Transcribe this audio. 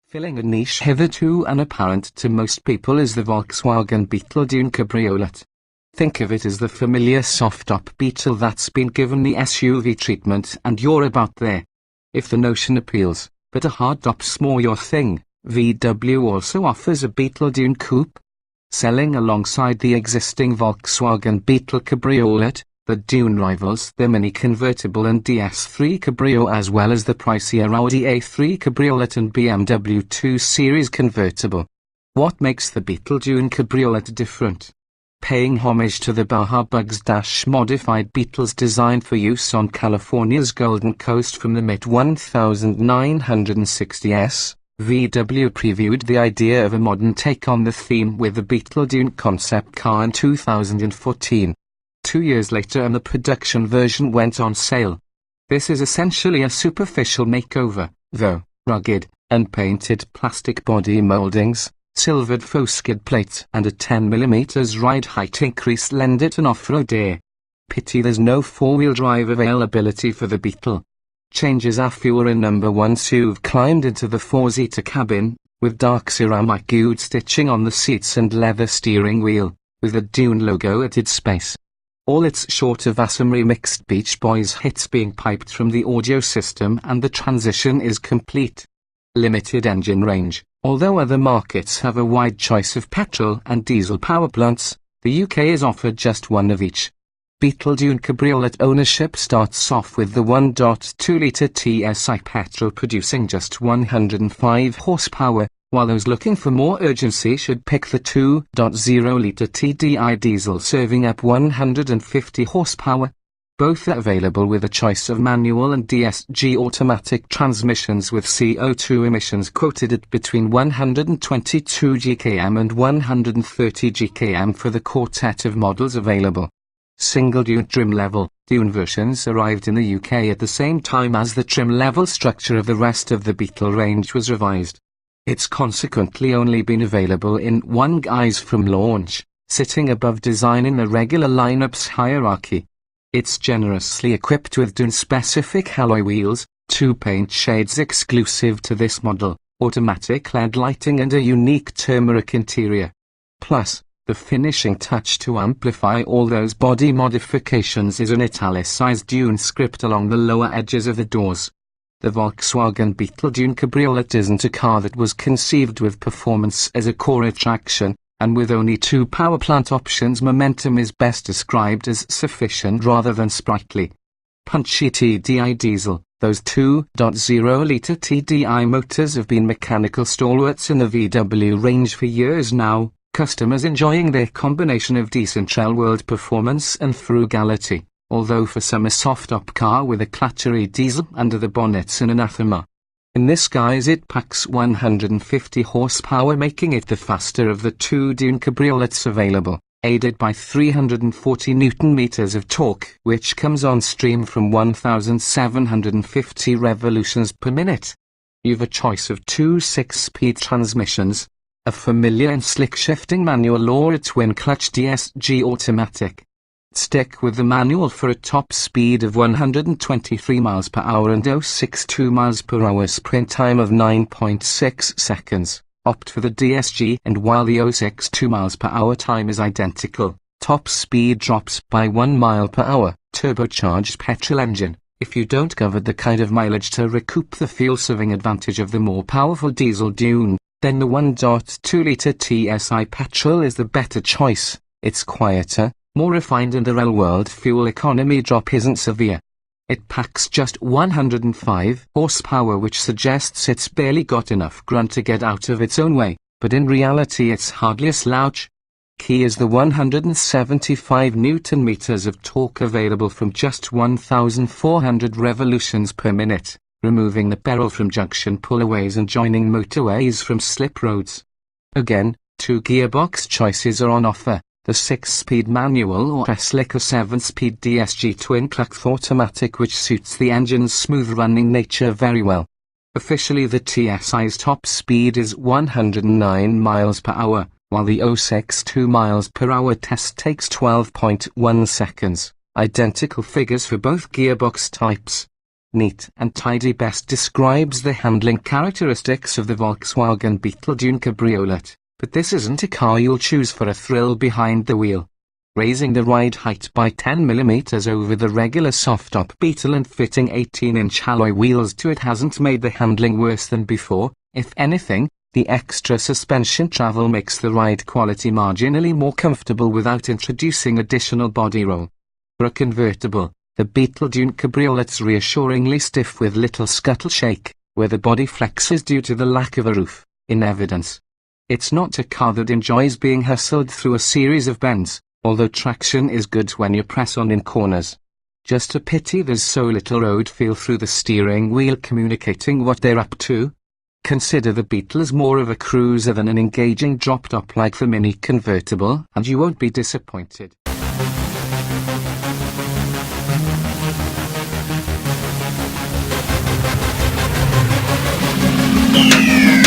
Filling a niche hitherto unapparent to most people is the Volkswagen Beetle Dune Cabriolet. Think of it as the familiar soft-top Beetle that's been given the SUV treatment and you're about there. If the notion appeals, but a hardtop's more your thing, VW also offers a Beetle Dune Coupe. Selling alongside the existing Volkswagen Beetle Cabriolet, the Dune rivals the Mini Convertible and DS3 Cabrio as well as the pricier Audi A3 Cabriolet and BMW 2 Series Convertible. What makes the Beetle Dune Cabriolet different? Paying homage to the Baja Bugs-modified Beetles designed for use on California's Golden Coast from the mid-1960s, VW previewed the idea of a modern take on the theme with the Beetle Dune concept car in 2014. 2 years later and the production version went on sale. This is essentially a superficial makeover, though. Rugged, unpainted plastic body moldings, silvered faux skid plate and a 10mm ride height increase lend it an off-road air. Pity there's no four-wheel drive availability for the Beetle. Changes are fewer in number once you've climbed into the four-seater cabin, with dark ceramic wood stitching on the seats and leather steering wheel, with the Dune logo at its base. All it's short of some remixed Beach Boys hits being piped from the audio system and the transition is complete. Limited engine range. Although other markets have a wide choice of petrol and diesel power plants, the UK is offered just one of each. Beetle Dune Cabriolet ownership starts off with the 1.2-litre TSI petrol producing just 105 horsepower, while those looking for more urgency should pick the 2.0-litre TDI diesel serving up 150 horsepower. Both are available with a choice of manual and DSG automatic transmissions with CO2 emissions quoted at between 122 GkM and 130 GkM for the quartet of models available. Single Dune trim level. Dune versions arrived in the UK at the same time as the trim level structure of the rest of the Beetle range was revised. It's consequently only been available in one guise from launch, sitting above design in the regular lineup's hierarchy. It's generously equipped with Dune-specific alloy wheels, 2 paint shades exclusive to this model, automatic LED lighting and a unique turmeric interior. Plus, the finishing touch to amplify all those body modifications is an italicized Dune script along the lower edges of the doors. The Volkswagen Beetle Dune Cabriolet isn't a car that was conceived with performance as a core attraction, and with only 2 power plant options momentum is best described as sufficient rather than sprightly. Punchy TDI diesel. Those 2.0-litre TDI motors have been mechanical stalwarts in the VW range for years now, customers enjoying their combination of decent real-world performance and frugality. Although for some a soft-top car with a clattery diesel under the bonnet's an anathema. In this guise it packs 150 horsepower making it the faster of the 2 Dune Cabriolets available, aided by 340 Nm of torque which comes on stream from 1,750 revolutions per minute. You've a choice of 2 6-speed transmissions, a familiar and slick shifting manual or a twin-clutch DSG automatic. Stick with the manual for a top speed of 123 mph and 062 mph sprint time of 9.6 seconds. Opt for the DSG and while the 062 mph time is identical, top speed drops by 1 mph. Turbocharged petrol engine. If you don't cover the kind of mileage to recoup the fuel-saving advantage of the more powerful diesel Dune, then the 1.2-litre TSI petrol is the better choice. It's quieter, more refined and the real-world fuel economy drop isn't severe. It packs just 105 horsepower which suggests it's barely got enough grunt to get out of its own way, but in reality it's hardly a slouch. Key is the 175 Nm of torque available from just 1,400 revolutions per minute, removing the peril from junction pullaways and joining motorways from slip roads. Again, 2 gearbox choices are on offer. The 6-speed manual or a slicker 7-speed DSG twin-clutch automatic which suits the engine's smooth-running nature very well. Officially the TSI's top speed is 109 mph, while the 062 mph test takes 12.1 seconds. Identical figures for both gearbox types. Neat and tidy best describes the handling characteristics of the Volkswagen Beetle Dune Cabriolet, but this isn't a car you'll choose for a thrill behind the wheel. Raising the ride height by 10 mm over the regular soft-top Beetle and fitting 18-inch alloy wheels to it hasn't made the handling worse than before. If anything, the extra suspension travel makes the ride quality marginally more comfortable without introducing additional body roll. For a convertible, the Beetle Dune Cabriolet's reassuringly stiff with little scuttle shake, where the body flexes due to the lack of a roof, in evidence. It's not a car that enjoys being hustled through a series of bends, although traction is good when you press on in corners. Just a pity there's so little road feel through the steering wheel communicating what they're up to. Consider the Beetle as more of a cruiser than an engaging drop-top like the Mini convertible, and you won't be disappointed. Yeah.